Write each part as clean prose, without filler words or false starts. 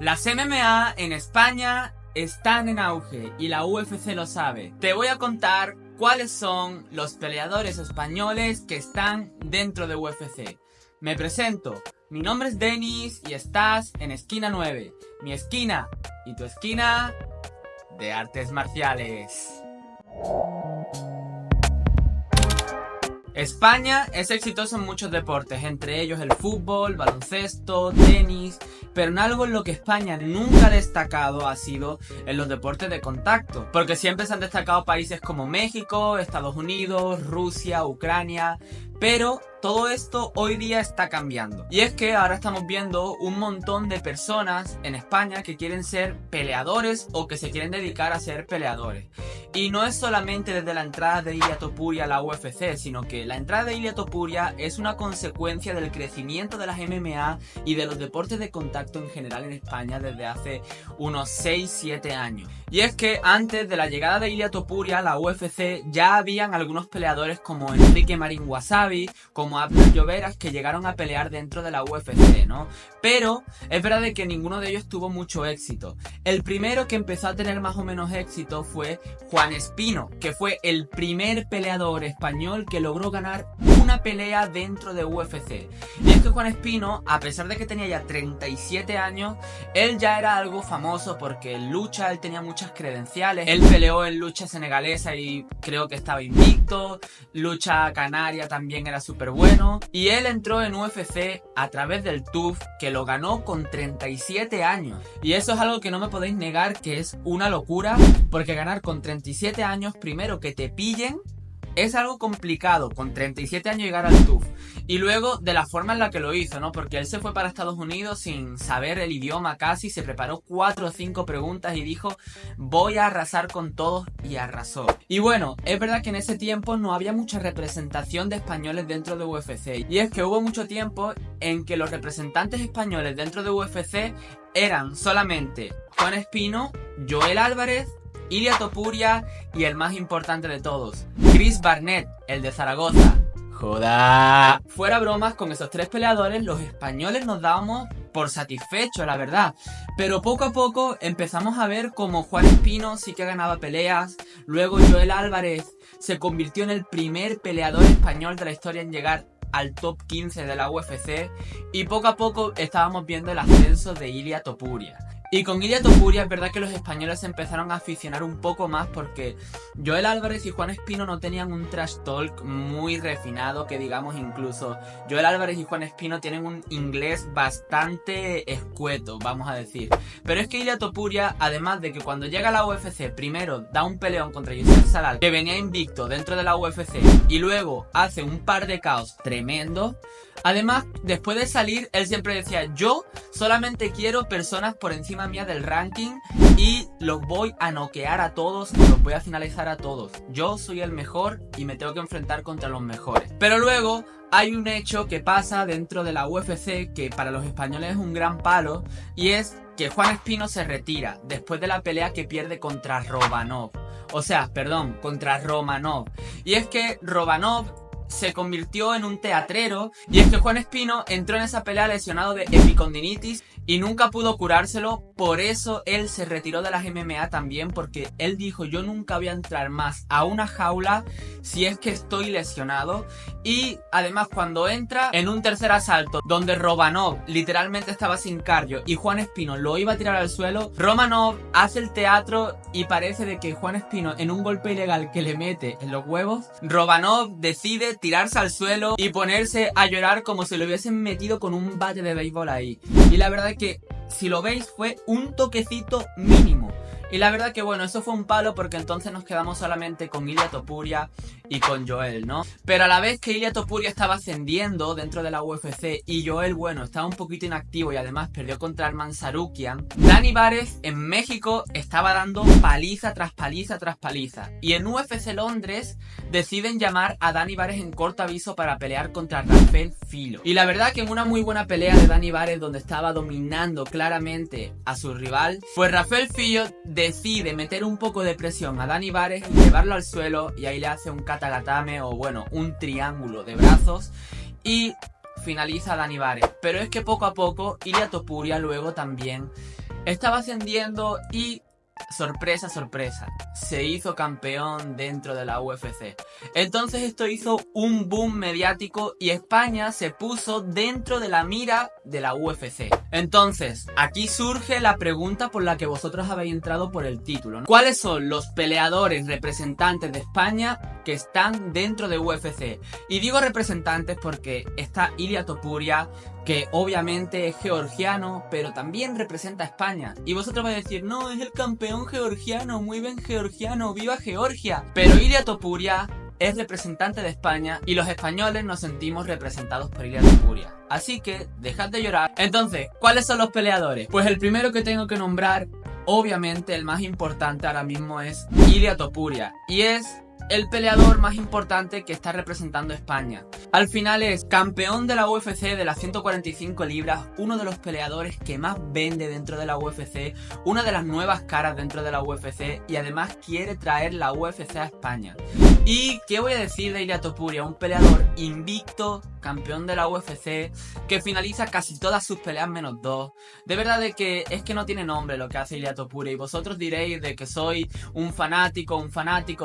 Las MMA en España están en auge y la UFC lo sabe. Te voy a contar cuáles son los peleadores españoles que están dentro de UFC. Me presento, mi nombre es Denis y estás en Esquina 9, mi esquina y tu esquina de artes marciales. España es exitoso en muchos deportes, entre ellos el fútbol, baloncesto, tenis, pero en algo en lo que España nunca ha destacado ha sido en los deportes de contacto, porque siempre se han destacado países como México, Estados Unidos, Rusia, Ucrania, pero todo esto hoy día está cambiando. Y es que ahora estamos viendo un montón de personas en España que quieren ser peleadores o que se quieren dedicar a ser peleadores. Y no es solamente desde la entrada de Ilia Topuria a la UFC, sino que la entrada de Ilia Topuria es una consecuencia del crecimiento de las MMA y de los deportes de contacto en general en España desde hace unos 6-7 años. Y es que antes de la llegada de Ilia Topuria a la UFC ya habían algunos peleadores como Enrique Marín Wasabi, como Abner Lloveras, que llegaron a pelear dentro de la UFC, ¿no? Pero es verdad de que ninguno de ellos tuvo mucho éxito. El primero que empezó a tener más o menos éxito fue Juan Espino, que fue el primer peleador español que logró ganar una pelea dentro de UFC. Y es que Juan Espino, a pesar de que tenía ya 37 años, él ya era algo famoso porque en lucha él tenía muchas credenciales. Él peleó en lucha senegalesa y creo que estaba invicto. Lucha canaria también era súper bueno. Y él entró en UFC a través del TUF, que lo ganó con 37 años. Y eso es algo que no me podéis negar que es una locura, porque ganar con 37 años, primero que te pillen, es algo complicado, con 37 años llegar al TUF. Y luego de la forma en la que lo hizo, ¿no? Porque él se fue para Estados Unidos sin saber el idioma casi, se preparó 4 o 5 preguntas y dijo: voy a arrasar con todos, y arrasó. Y bueno, es verdad que en ese tiempo no había mucha representación de españoles dentro de UFC. Y es que hubo mucho tiempo en que los representantes españoles dentro de UFC eran solamente Juan Espino, Joel Álvarez, Ilia Topuria y el más importante de todos, Chris Barnett, el de Zaragoza. ¡Joda! Fuera bromas, con esos 3 peleadores los españoles nos dábamos por satisfechos, la verdad. Pero poco a poco empezamos a ver como Juan Espino sí que ganaba peleas. Luego Joel Álvarez se convirtió en el primer peleador español de la historia en llegar al top 15 de la UFC. Y poco a poco estábamos viendo el ascenso de Ilia Topuria. Y con Ilia Topuria es verdad que los españoles se empezaron a aficionar un poco más porque Joel Álvarez y Juan Espino no tenían un trash talk muy refinado, que digamos. Incluso Joel Álvarez y Juan Espino tienen un inglés bastante escueto, vamos a decir. Pero es que Ilia Topuria, además de que cuando llega a la UFC primero da un peleón contra Youssef Zalal, que venía invicto dentro de la UFC, y luego hace un par de caos tremendo. Además, después de salir, él siempre decía: yo solamente quiero personas por encima mía del ranking y los voy a noquear a todos, o los voy a finalizar a todos. Yo soy el mejor y me tengo que enfrentar contra los mejores. Pero luego hay un hecho que pasa dentro de la UFC que para los españoles es un gran palo, y es que Juan Espino se retira después de la pelea que pierde contra Romanov. Contra Romanov. Y es que Romanov se convirtió en un teatrero, y es que Juan Espino entró en esa pelea lesionado de epicondilitis y nunca pudo curárselo. Por eso él se retiró de las MMA también, porque él dijo: yo nunca voy a entrar más a una jaula si es que estoy lesionado. Y además, cuando entra en un tercer asalto donde Romanov literalmente estaba sin cardio y Juan Espino lo iba a tirar al suelo, Romanov hace el teatro y parece de que Juan Espino, en un golpe ilegal que le mete en los huevos, Romanov decide tirarse al suelo y ponerse a llorar como si lo hubiesen metido con un bate de béisbol ahí. Y la verdad es que, si lo veis, fue un toquecito mínimo. Y la verdad que bueno, eso fue un palo, porque entonces nos quedamos solamente con Ilia Topuria y con Joel, ¿no? Pero a la vez que Ilia Topuria estaba ascendiendo dentro de la UFC y Joel, bueno, estaba un poquito inactivo y además perdió contra Arman Tsarukyan, Dani Vares en México estaba dando paliza tras paliza tras paliza. Y en UFC Londres deciden llamar a Dani Vares en corto aviso para pelear contra Rafael Filo. Y la verdad que en una muy buena pelea de Dani Vares, donde estaba dominando claramente a su rival, pues Rafael Filo decide meter un poco de presión a Dani Vares y llevarlo al suelo, y ahí le hace un katagatame, o bueno, un triángulo de brazos, y finaliza a Dani Vares. Pero es que poco a poco Ilia Topuria luego también Estaba ascendiendo y... sorpresa, sorpresa, se hizo campeón dentro de la UFC. Entonces esto hizo un boom mediático y España se puso dentro de la mira de la UFC. Entonces, aquí surge la pregunta por la que vosotros habéis entrado por el título, ¿no? ¿Cuáles son los peleadores representantes de España que están dentro de UFC? Y digo representantes porque está Ilia Topuria, que obviamente es georgiano, pero también representa a España. Y vosotros vais a decir, no, es el campeón georgiano, muy bien georgiano, ¡viva Georgia! Pero Ilia Topuria es representante de España y los españoles nos sentimos representados por Ilia Topuria. Así que, dejad de llorar. Entonces, ¿cuáles son los peleadores? Pues el primero que tengo que nombrar, obviamente el más importante ahora mismo, es Ilia Topuria. Y es el peleador más importante que está representando a España. Al final es campeón de la UFC de las 145 libras, uno de los peleadores que más vende dentro de la UFC, una de las nuevas caras dentro de la UFC y además quiere traer la UFC a España. ¿Y qué voy a decir de Ilia Topuria? Un peleador invicto, campeón de la UFC, que finaliza casi todas sus peleas menos 2. De verdad de que es que no tiene nombre lo que hace Ilia Topuria. Y vosotros diréis de que soy un fanático.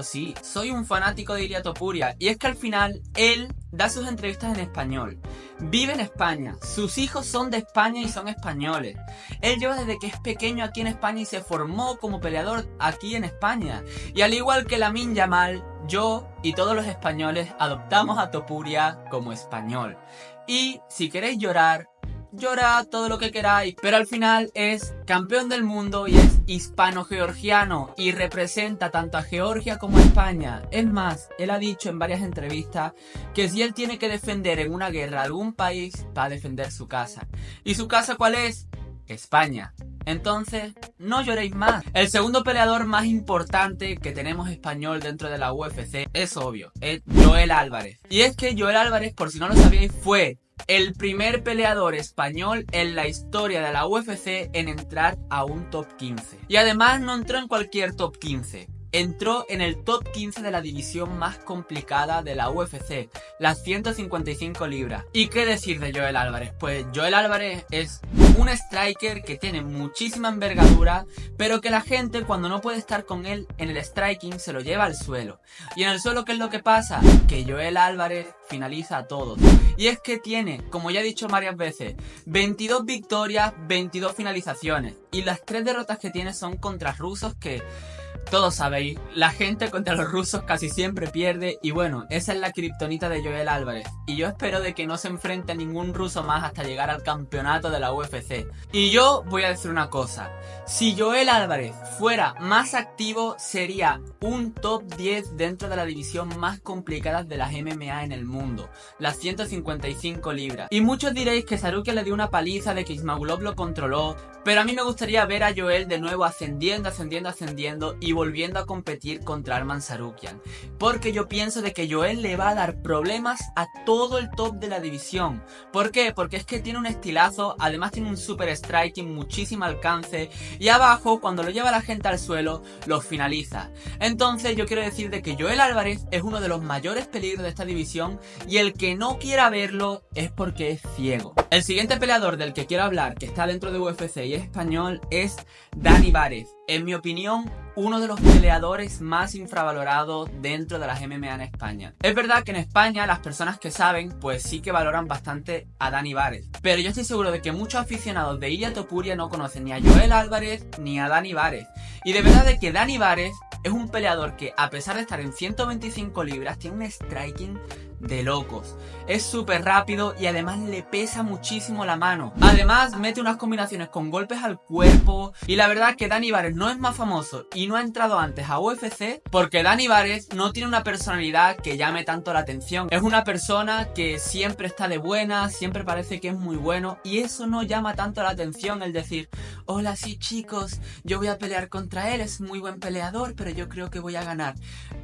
Sí, soy un fanático de Ilia Topuria. Y es que al final él da sus entrevistas en español. Vive en España, sus hijos son de España y son españoles. Él lleva desde que es pequeño aquí en España y se formó como peleador aquí en España. Y al igual que Lamine Yamal, yo y todos los españoles adoptamos a Topuria como español. Y si queréis llorar, llorad todo lo que queráis, pero al final es campeón del mundo y es hispano-georgiano y representa tanto a Georgia como a España. Es más, él ha dicho en varias entrevistas que si él tiene que defender en una guerra a algún país, va a defender su casa. ¿Y su casa cuál es? España. Entonces, no lloréis más. El segundo peleador más importante que tenemos español dentro de la UFC es obvio, es Joel Álvarez. Y es que Joel Álvarez, por si no lo sabíais, fue el primer peleador español en la historia de la UFC en entrar a un top 15. Y además no entró en cualquier top 15. Entró en el top 15 de la división más complicada de la UFC, las 155 libras. ¿Y qué decir de Joel Álvarez? Pues Joel Álvarez es un striker que tiene muchísima envergadura, pero que la gente cuando no puede estar con él en el striking se lo lleva al suelo. Y en el suelo, ¿qué es lo que pasa? Que Joel Álvarez finaliza a todos. Y es que tiene, como ya he dicho varias veces, 22 victorias, 22 finalizaciones. Y las 3 derrotas que tiene son contra rusos que... todos sabéis, la gente contra los rusos casi siempre pierde y bueno, esa es la kriptonita de Joel Álvarez. Y yo espero de que no se enfrente a ningún ruso más hasta llegar al campeonato de la UFC. Y yo voy a decir una cosa, si Joel Álvarez fuera más activo sería un top 10 dentro de la división más complicada de las MMA en el mundo, las 155 libras. Y muchos diréis que Tsarukyan le dio una paliza, de que Ismagulov lo controló, pero a mí me gustaría ver a Joel de nuevo ascendiendo y volviendo a competir contra Arman Tsarukyan, porque yo pienso de que Joel le va a dar problemas a todo el top de la división. ¿Por qué? Porque es que tiene un estilazo, además tiene un super striking, muchísimo alcance y abajo cuando lo lleva la gente al suelo los finaliza. Entonces yo quiero decir de que Joel Álvarez es uno de los mayores peligros de esta división y el que no quiera verlo es porque es ciego. El siguiente peleador del que quiero hablar, que está dentro de UFC y es español, es Dani Vares. En mi opinión, uno de los peleadores más infravalorados dentro de las MMA en España. Es verdad que en España las personas que saben, pues sí que valoran bastante a Dani Vares. Pero yo estoy seguro de que muchos aficionados de Ilia Topuria no conocen ni a Joel Álvarez ni a Dani Vares. Y de verdad de que Dani Vares es un peleador que, a pesar de estar en 125 libras, tiene un striking de locos. Es súper rápido y además le pesa muchísimo la mano. Además mete unas combinaciones con golpes al cuerpo. Y la verdad que Dani Vares no es más famoso y no ha entrado antes a UFC porque Dani Vares no tiene una personalidad que llame tanto la atención. Es una persona que siempre está de buena, siempre parece que es muy bueno y eso no llama tanto la atención, el decir, hola sí chicos, yo voy a pelear contra él, es muy buen peleador, pero yo creo que voy a ganar.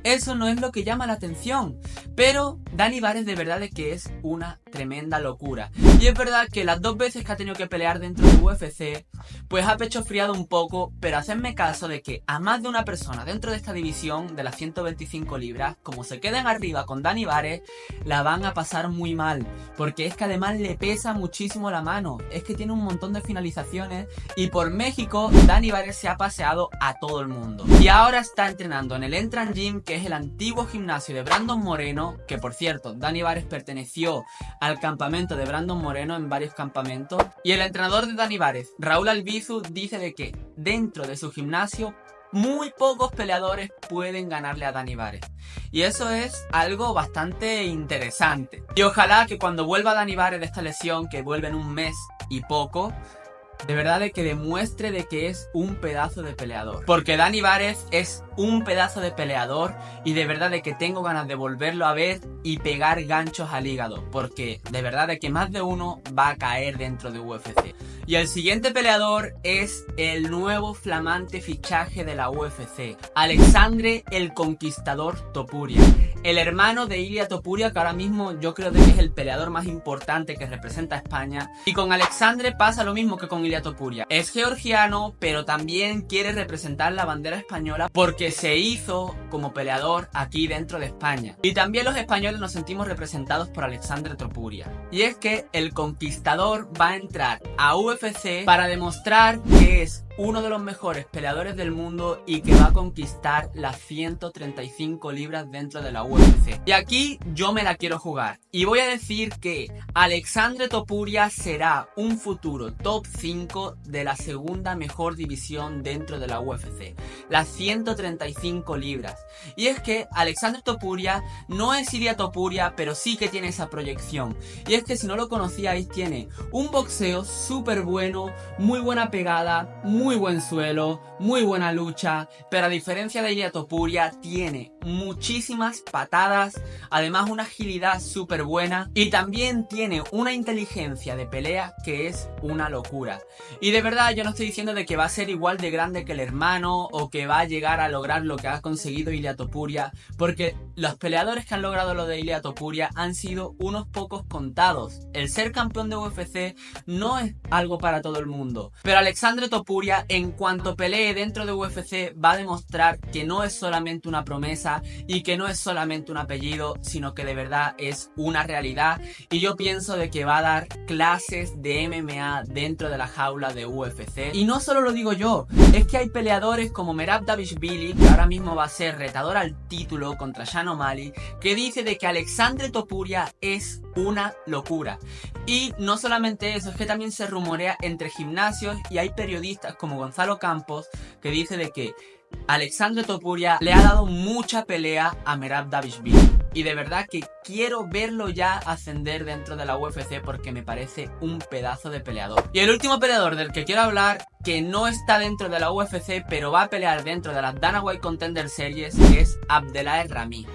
Eso no es lo que llama la atención. Pero Dani Dani Vares de verdad es que es una tremenda locura. Y es verdad que las 2 veces que ha tenido que pelear dentro de UFC, pues ha pechofriado un poco, pero hacedme caso de que a más de una persona dentro de esta división de las 125 libras, como se queden arriba con Dani Vares, la van a pasar muy mal, porque es que además le pesa muchísimo la mano, es que tiene un montón de finalizaciones y por México Dani Vares se ha paseado a todo el mundo. Y ahora está entrenando en el Entran Gym, que es el antiguo gimnasio de Brandon Moreno, que por cierto, Dani Vares perteneció al campamento de Brandon Moreno en varios campamentos, y el entrenador de Dani Vares, Raúl Albizu, dice de que dentro de su gimnasio muy pocos peleadores pueden ganarle a Dani Vares. Y eso es algo bastante interesante. Y ojalá que cuando vuelva Dani Vares de esta lesión, que vuelve en un mes y poco, de verdad de que demuestre de que es un pedazo de peleador. Porque Dani Vares es un pedazo de peleador y de verdad de que tengo ganas de volverlo a ver y pegar ganchos al hígado. Porque de verdad de que más de uno va a caer dentro de UFC. Y el siguiente peleador es el nuevo flamante fichaje de la UFC, Alexandre el Conquistador Topuria. El hermano de Ilia Topuria, que ahora mismo yo creo que es el peleador más importante que representa a España. Y con Alexandre pasa lo mismo que con Ilia Topuria. Es georgiano, pero también quiere representar la bandera española porque se hizo como peleador aquí dentro de España. Y también los españoles nos sentimos representados por Alexandre Topuria. Y es que el Conquistador va a entrar a UFC para demostrar que es uno de los mejores peleadores del mundo y que va a conquistar las 135 libras dentro de la UFC. Y aquí yo me la quiero jugar y voy a decir que Alexandre Topuria será un futuro top 5 de la segunda mejor división dentro de la UFC, las 135 libras. Y es que Alexandre Topuria no es Ilia Topuria, pero sí que tiene esa proyección. Y es que si no lo conocíais, tiene un boxeo súper bueno, muy buena pegada, muy buen suelo, muy buena lucha, pero a diferencia de Ilia Topuria tiene muchísimas patadas, además una agilidad súper buena y también tiene una inteligencia de pelea que es una locura. Y de verdad yo no estoy diciendo de que va a ser igual de grande que el hermano o que va a llegar a lograr lo que ha conseguido Ilia Topuria, porque los peleadores que han logrado lo de Ilia Topuria han sido unos pocos contados. El ser campeón de UFC no es algo para todo el mundo, pero Alexandre Topuria en cuanto pelee dentro de UFC va a demostrar que no es solamente una promesa y que no es solamente un apellido, sino que de verdad es una realidad. Y yo pienso de que va a dar clases de MMA dentro de la jaula de UFC. Y no solo lo digo yo, es que hay peleadores como Merab Dvalishvili, que ahora mismo va a ser retador al título contra Sean O'Malley, que dice de que Alexandre Topuria es una locura. Y no solamente eso, es que también se rumorea entre gimnasios y hay periodistas como Gonzalo Campos que dice de que Alexandre Topuria le ha dado mucha pelea a Merab Dvalishvili. Y de verdad que quiero verlo ya ascender dentro de la UFC porque me parece un pedazo de peleador. Y el último peleador del que quiero hablar, que no está dentro de la UFC pero va a pelear dentro de las Dana White Contender Series, es Abdelaziz Rami.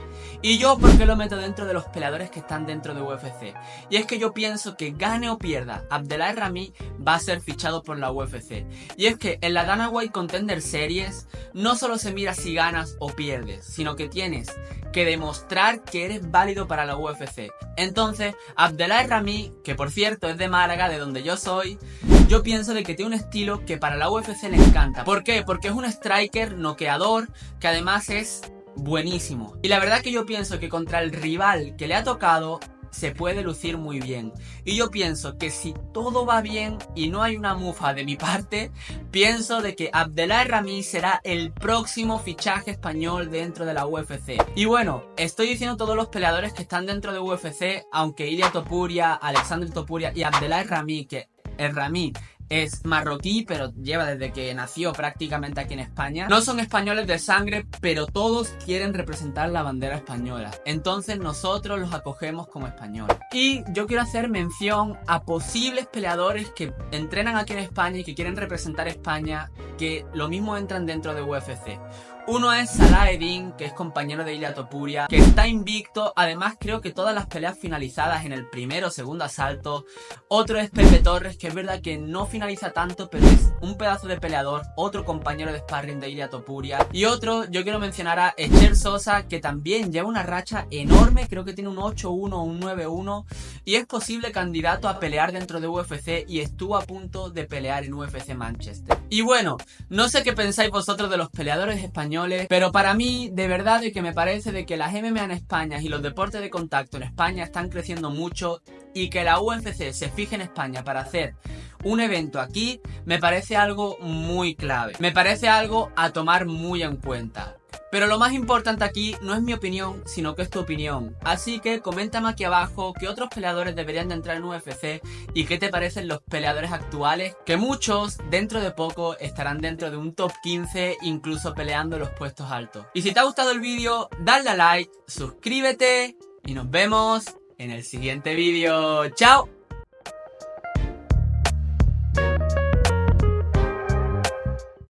¿Y yo por qué lo meto dentro de los peleadores que están dentro de UFC? Y es que yo pienso que gane o pierda, Abdelaziz Rami va a ser fichado por la UFC. Y es que en la Dana White Contender Series no solo se mira si ganas o pierdes, sino que tienes que demostrar que eres válido para la UFC. Entonces, Abdelaziz Rami, que por cierto es de Málaga, de donde yo soy, yo pienso de que tiene un estilo que para la UFC le encanta. ¿Por qué? Porque es un striker noqueador que además es buenísimo. Y la verdad que yo pienso que contra el rival que le ha tocado se puede lucir muy bien. Y yo pienso que si todo va bien y no hay una mufa de mi parte, pienso de que Abdelaziz Rami será el próximo fichaje español dentro de la UFC. Y bueno, estoy diciendo todos los peleadores que están dentro de UFC, aunque Ilia Topuria, Alexandre Topuria y Abdelaziz Rami, que el Rami es marroquí, pero lleva desde que nació prácticamente aquí en España. No son españoles de sangre, pero todos quieren representar la bandera española. Entonces nosotros los acogemos como españoles. Y yo quiero hacer mención a posibles peleadores que entrenan aquí en España y que quieren representar España que lo mismo entran dentro de UFC. Uno es Salah Eddin, que es compañero de Ilia Topuria, que está invicto, además creo que todas las peleas finalizadas en el primero o segundo asalto. Otro es Pepe Torres, que es verdad que no finaliza tanto, pero es un pedazo de peleador, otro compañero de sparring de Ilia Topuria. Y otro, yo quiero mencionar a Echer Sosa, que también lleva una racha enorme, creo que tiene un 8-1 o un 9-1, y es posible candidato a pelear dentro de UFC y estuvo a punto de pelear en UFC Manchester. Y bueno, no sé qué pensáis vosotros de los peleadores españoles, pero para mí, de verdad, de que me parece de que las MMA en España y los deportes de contacto en España están creciendo mucho, y que la UFC se fije en España para hacer un evento aquí, me parece algo muy clave. Me parece algo a tomar muy en cuenta. Pero lo más importante aquí no es mi opinión, sino que es tu opinión. Así que coméntame aquí abajo qué otros peleadores deberían de entrar en UFC y qué te parecen los peleadores actuales, que muchos dentro de poco estarán dentro de un top 15, incluso peleando los puestos altos. Y si te ha gustado el vídeo, dale a like, suscríbete y nos vemos en el siguiente vídeo. ¡Chao!